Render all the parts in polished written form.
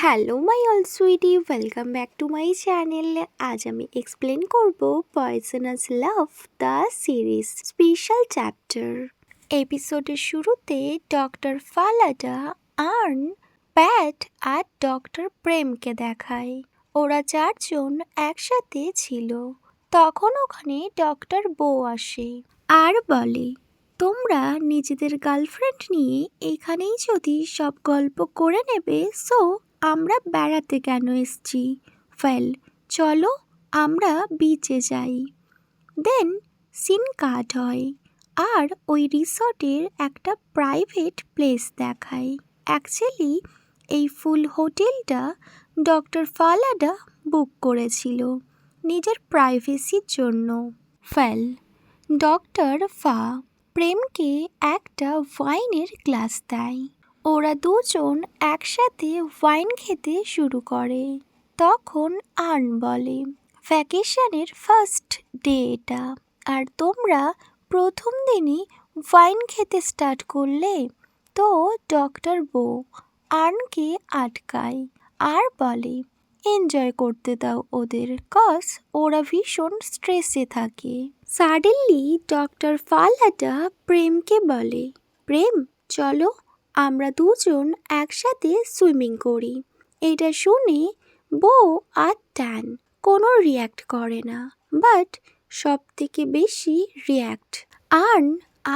Hello my all sweetie, welcome back to my channel. আজ আমি explain করব poisonous love the series special chapter. এপিসোডের শুরুতে doctor Falada, Arn, Pat আর doctor প্রেমকে দেখায়। ওরা চারজন একসাথে ছিল। তখন ওখানে ডক্টর বো আসে আর বলে, তোমরা নিজেদের গার্লফ্রেন্ড নিয়ে এখানেই যদি সব গল্প করে নেবে, সো আমরা বেড়াতে কেন এসছি? চলো আমরা বিচে যাই। দেন সিন কাট হয় আর ওই রিসর্টের একটা প্রাইভেট প্লেস দেখায়। অ্যাকচুয়ালি এই ফুল হোটেলটা ডক্টর ফালাডা বুক করেছিল নিজের প্রাইভেসির জন্য। ডক্টর ফা প্রেমকে একটা ওয়াইনের গ্লাস দেয়। ওরা দুজন একসাথে ওয়াইন খেতে শুরু করে। তখন আর্ন বলে, ভ্যাকেশনের ফার্স্ট ডে এটা, আর তোমরা প্রথম দিনই ওয়াইন খেতে স্টার্ট করলে। তো ডক্টর বো আর্নকে আটকায় আর বলে, এনজয় করতে দাও ওদের, কজ ওরা ভীষণ স্ট্রেসে থাকে। সাডেনলি ডক্টর ফালাডা প্রেমকে বলে, প্রেম চলো আমরা দুজন একসাথে সুইমিং করি। এটা শুনে বো আর ট্যান কোনো রিয়্যাক্ট করে না, বাট সব থেকে বেশি রিয়্যাক্ট আর্ন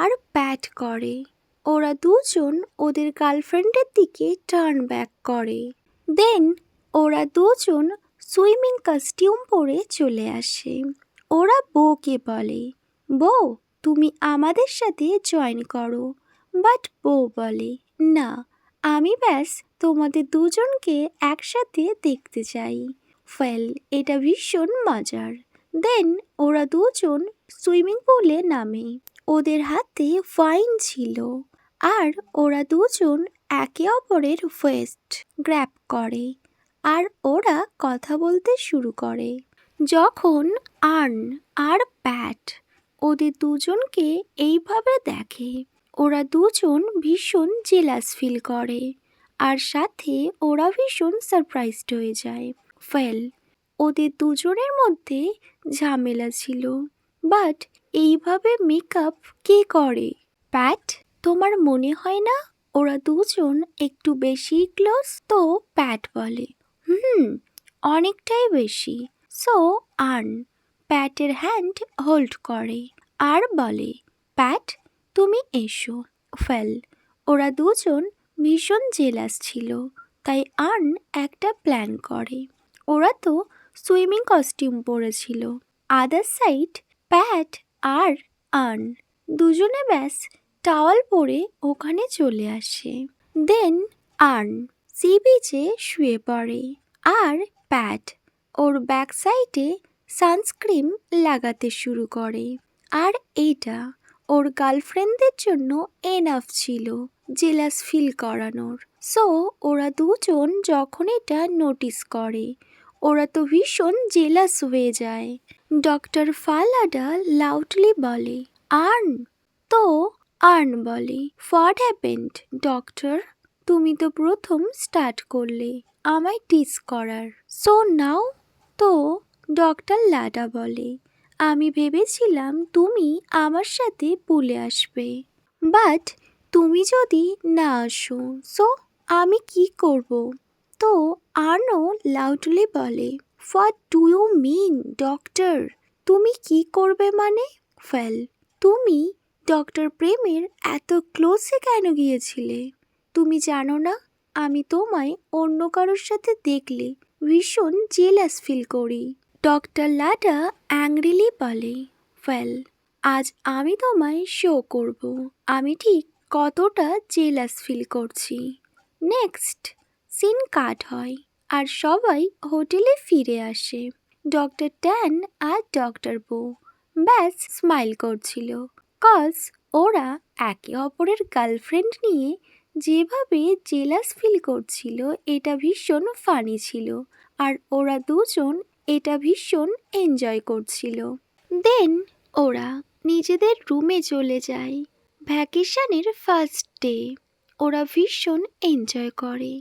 আর প্যাট করে। ওরা দুজন ওদের গার্লফ্রেন্ডের দিকে টার্ন ব্যাক করে। দেন ওরা দুজন সুইমিং কস্টিউম পরে চলে আসে। ওরা বউকে বলে, বউ তুমি আমাদের সাথে জয়েন করো। বাট বউ বলে, না, আমি ব্যাস তোমাদের দুজনকে একসাথে দেখতে চাই। এটা ভীষণ মজার। দেন ওরা দুজন সুইমিং পুলে নামে। ওদের হাতে ওয়াইন ছিল আর ওরা দুজন একে অপরের ওয়েস্ট গ্র্যাব করে আর ওরা কথা বলতে শুরু করে। যখন আর্ন আর প্যাট ওদের দুজনকে এইভাবে দেখে, ওরা দুজন ভীষণ জেলাস ফিল করে আর সাথে ওরা ভীষণ সারপ্রাইজড হয়ে যায়। ওদের দুজনের মধ্যে ঝামেলা ছিল, বাট এইভাবে মেকআপ কে করে? প্যাট, তোমার মনে হয় না ওরা দুজন একটু বেশি ক্লোজ? তো প্যাট বলে, অনেকটাই বেশি। সো আর্ন প্যাটের হ্যান্ড হোল্ড করে আর বলে, প্যাট তুমি এসো। ওরা দুজন ভীষণ জেলাস ছিল, তাই আর্ন একটা প্ল্যান করে। ওরা তো সুইমিং কস্টিউম পরেছিল। আদার সাইড প্যাট আর আর্ন দুজনে ব্যাস টাওয়াল পরে ওখানে চলে আসে। দেন আর্ন সি বিচে শুয়ে পড়ে আর প্যাট ওর ব্যাক সাইডে সানস্ক্রিন লাগাতে শুরু করে। আর এইটা ওর গার্লফ্রেন্ডদের জন্য এনাফ ছিল জেলাস ফিল করানোর। সো ওরা দুজন যখন এটা নোটিস করে, ওরা তো ভীষণ জেলাস হয়ে যায়। ডক্টর ফালাডা লাউডলি বলে, আর্ন। তো আর্ন বলে, হোয়াট হ্যাপেন্ড ডক্টর? তুমি তো প্রথম স্টার্ট করলে আমায় টিস করার, সো নাও? তো ডক্টর লাডা বলে, আমি ভেবেছিলাম তুমি আমার সাথে পুলে আসবে, বাট তুমি যদি না আসো, সো আমি কি করব? তো আর্নো লাউডলি বলে, what do you mean doctor? তুমি কি করবে মানে? তুমি ডক্টর প্রেমের এত ক্লোজে কেন গিয়েছিলে? তুমি জানো না আমি তোমায় অন্য কারোর সাথে দেখলে ভীষণ জেলাস ফিল করি। ডক্টর লাডা অ্যাংরিলি বলে, আজ আমি তোমায় শো করব আমি ঠিক কতটা জেলাস ফিল করছি। নেক্সট সিন কাট হয় আর সবাই হোটেলে ফিরে আসে। ডক্টর ট্যান আর ডক্টর বো ব্যাস স্মাইল করছিল, কজ ওরা একে অপরের গার্লফ্রেন্ড নিয়ে যেভাবে জেলাস ফিল করছিল এটা ভীষণ ফানি ছিল আর ওরা দুজন এটা ভীষণ এনজয় করছিল। দেন ওরা নিজেদের রুমে চলে যায়। ভ্যাকেশনের ফার্স্ট ডে ওরা ভীষণ এনজয় করে।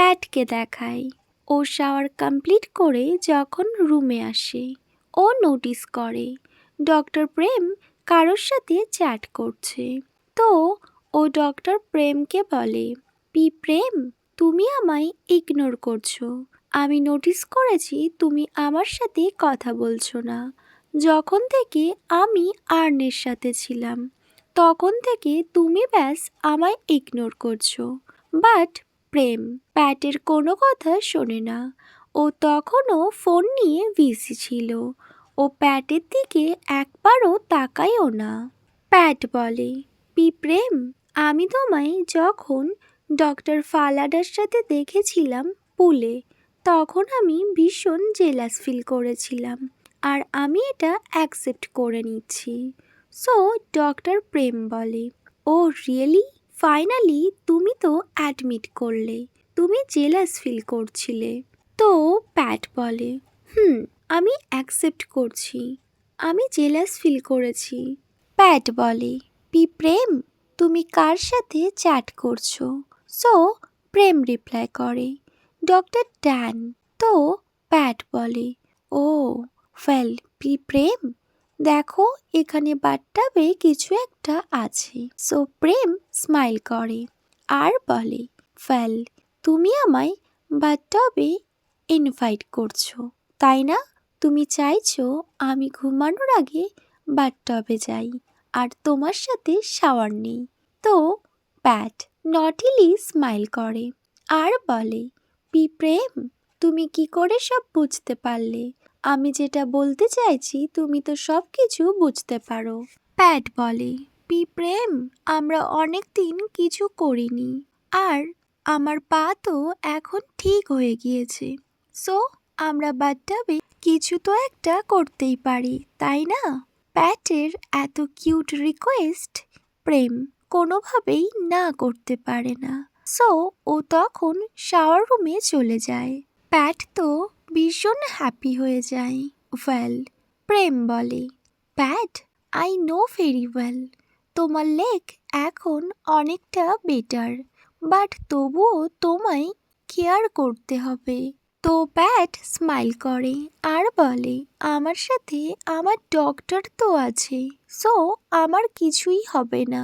প্যাটকে দেখায়। ও শাওয়ার কমপ্লিট করে যখন রুমে আসে, ও নোটিস করে ডক্টর প্রেম কারোর সাথে চ্যাট করছে। তো ও ডক্টর প্রেমকে বলে, প্রেম, তুমি আমায় ইগনোর করছো। আমি নোটিস করেছি তুমি আমার সাথে কথা বলছো না। যখন থেকে আমি আর্নের সাথে ছিলাম তখন থেকে তুমি ব্যাস আমায় ইগনোর করছো। বাট প্রেম প্যাটের কোনো কথা শোনে না। ও তখনও ফোন নিয়ে বিজি ছিল। ও প্যাটের দিকে একবারও তাকায়ও না। প্যাট বলে, প্রেম, আমি তোমায় যখন ডক্টর ফালাডার সাথে দেখেছিলাম পুলে, তখন আমি ভীষণ জেলাস ফিল করেছিলাম, আর আমি এটা অ্যাকসেপ্ট করে নিচ্ছি। সো ডক্টর প্রেম বলে, ও রিয়েলি, ফাইনালি তুমি তো অ্যাডমিট করলে তুমি জেলাস ফিল করছিলে। তো প্যাট বলে, আমি অ্যাকসেপ্ট করছি, আমি জেলাস ফিল করেছি। প্যাট বলে, প্রেম, তুমি কার সাথে চ্যাট করছো? সো প্রেম রিপ্লাই করে, ডক্টর ড্যান। তো প্যাট বলে, ও ওয়েল প্রেম, দেখো এখানে বাথটাবে কিছু একটা আছে। সো প্রেম স্মাইল করে আর বলে, ওয়েল, তুমি আমায় বাথটাবে ইনভাইট করছো, তাই না? তুমি চাইছো আমি ঘুমানোর আগে বাথটাবে যাই আর তোমার সাথে শাওয়ার নিই। তো প্যাট নটিলি স্মাইল করে আর বলে, প্রেম, তুমি কি করে সব বুঝতে পারলে? আমি যেটা বলতে চাইছি তুমি তো সব কিছু বুঝতে পারো। প্যাট বলে, প্রেম, আমরা অনেক দিন কিছু করিনি, আর আমার পা তো এখন ঠিক হয়ে গিয়েছে। সো আমরা বাথটাবে কিছু তো একটা করতেই পারি, তাই না? প্যাটের এত কিউট রিকোয়েস্ট প্রেম কোনোভাবেই না করতে পারে না। সো ও তখন শাওয়ার রুমে চলে যায়। প্যাট তো ভীষণ হ্যাপি হয়ে যায়। ওয়েল, প্রেম বলে, প্যাট, আই নো ভেরি ওয়েল তোমার লেগ এখন অনেকটা বেটার, বাট তবুও তোমায় কেয়ার করতে হবে। তো প্যাট স্মাইল করে আর বলে, আমার সাথে আমার ডক্টর তো আছে, সো আমার কিছুই হবে না।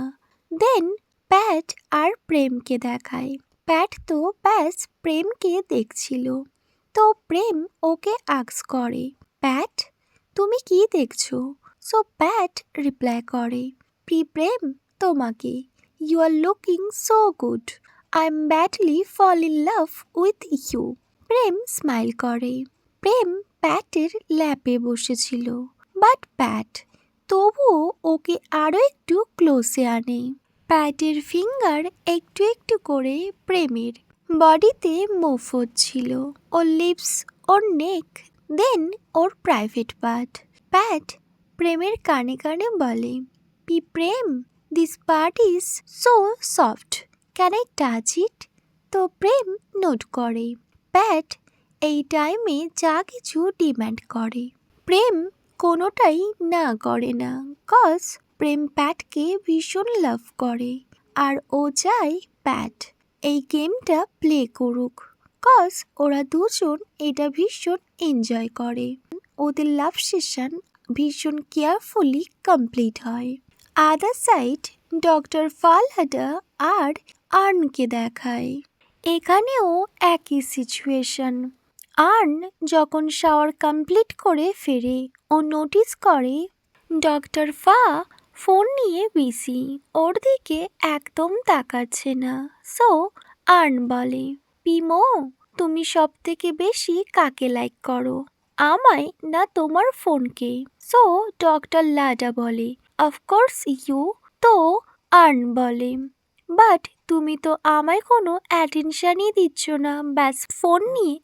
দেন প্যাট আর প্রেমকে দেখায়। প্যাট তো ব্যাস প্রেমকে দেখছিল। তো প্রেম ওকে আস্ক করে, প্যাট, তুমি কি দেখছো? সো প্যাট রিপ্লাই করে, প্রেম, তোমাকে। You are looking so good, I am badly fall in love with you. Prem smile করে। প্রেম প্যাটের ল্যাপে বসেছিল, বাট প্যাট তবুও ওকে আরও একটু ক্লোজে আনে। প্যাটের ফিঙ্গার একটু একটু করে প্রেমের বডিতে মুভ হচ্ছিল, ওর লিপস, ওর নেক, দেন ওর প্রাইভেট পার্ট। প্যাট প্রেমের কানে কানে বলে, Prem, this part is so soft, can I touch it? তো প্রেম নোট করে। প্যাট এই টাইমে যা কিছু ডিম্যান্ড করে প্রেম কোনোটাই না করে না, কজ প্রেম প্যাটকে ভীষণ লাভ করে আর ও চায় প্যাট এই গেমটা প্লে করুক, কজ ওরা দুজন এটা ভীষণ এনজয় করে। ওদের লাভ সেশন ভীষণ কেয়ারফুলি কমপ্লিট হয়। আদার সাইড ডক্টর ফালহাডা আর আর্নকে দেখায়। এখানেও একই সিচুয়েশন। আর্ন যখন শাওয়ার কমপ্লিট করে ফেরে, ও নোটিস করে ডক্টর ফা ফোন নিয়ে বিজি, ওর দিকে একদম তাকাচ্ছে না। সো আর্ন বলে, পিমো, তুমি সব থেকে বেশি কাকে লাইক করো, আমায় না তোমার ফোনকে? সো ডক্টর লাডা বলে, অফকোর্স ইউ। তো আর্ন বলে, বাট তুমি তো আমায় কোনো অ্যাটেনশনই দিচ্ছ না, ব্যাস ফোন নিয়ে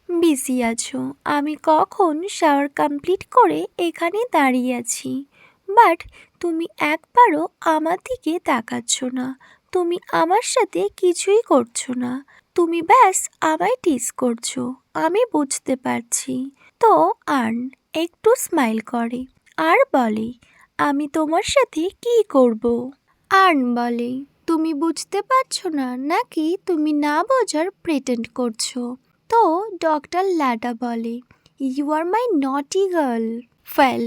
বিজি আছো। আমি কখন শাওয়ার কমপ্লিট করে এখানে দাঁড়িয়ে আছি, বাট তুমি একবারও আমার দিকে তাকাচ্ছ না, তুমি আমার সাথে কিছুই করছো না, তুমি ব্যাস আমায় টিজ করছো, আমি বুঝতে পারছি। তো আর্ন একটু স্মাইল করে আর বলে, আমি তোমার সাথে কি করব? আর্ন বলে, তুমি বুঝতে পারছো না নাকি তুমি না বোঝার প্রেটেন্ড করছো? তো ডক্টর লাডা বলে, ইউ আর মাই নটি গার্ল। ফেল।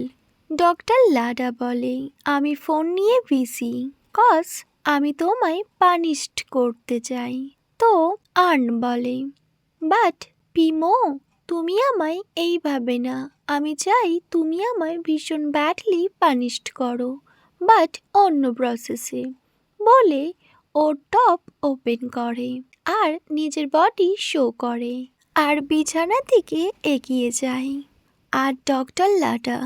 ডক্টর লাডা বলে, আমি ফোন নিয়ে বিজি, কজ আমি তোমায় পানিশড করতে চাই। তো আর্ন বলে, বাট পিমো, তুমি আমায় এইভাবে না, আমি চাই তুমি আমায় ভীষণ ব্যাডলি পানিশড করো, বাট অন্য প্রসেসে। বলে ও টপ ওপেন করে আর নিজের বডি শো করে আর বিছানার দিকে এগিয়ে যায়। আর ডক্টর লাডা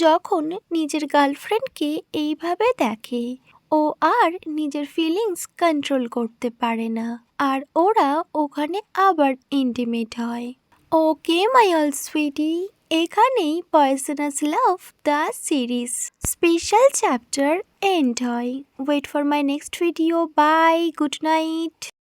যখন নিজের গার্লফ্রেন্ডকে এইভাবে দেখে, ও আর নিজের ফিলিংস কন্ট্রোল করতে পারে না, আর ওরা ওখানে আবার ইন্টিমেট হয়। ওকে মাই অল সুইটি, এখানেই poisonous love the series special chapter end হয়। Wait for my next video. Bye, good night.